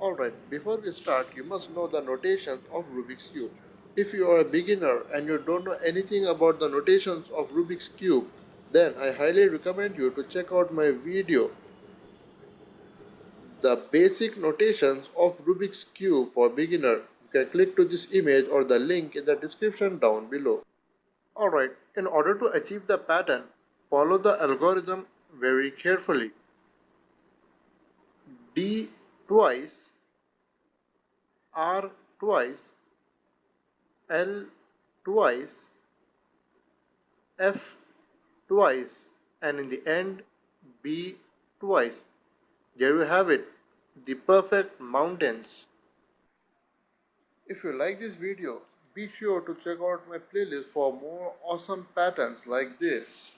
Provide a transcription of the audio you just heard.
Alright, before we start, you must know the notations of Rubik's Cube. If you are a beginner and you don't know anything about the notations of Rubik's Cube, then I highly recommend you to check out my video, The Basic Notations of Rubik's Cube for Beginner. You can click to this image or the link in the description down below. Alright, in order to achieve the pattern, follow the algorithm very carefully. D twice, R twice, L twice, F twice, and in the end B twice. There you have it, the perfect mountains. If you like this video, be sure to check out my playlist for more awesome patterns like this.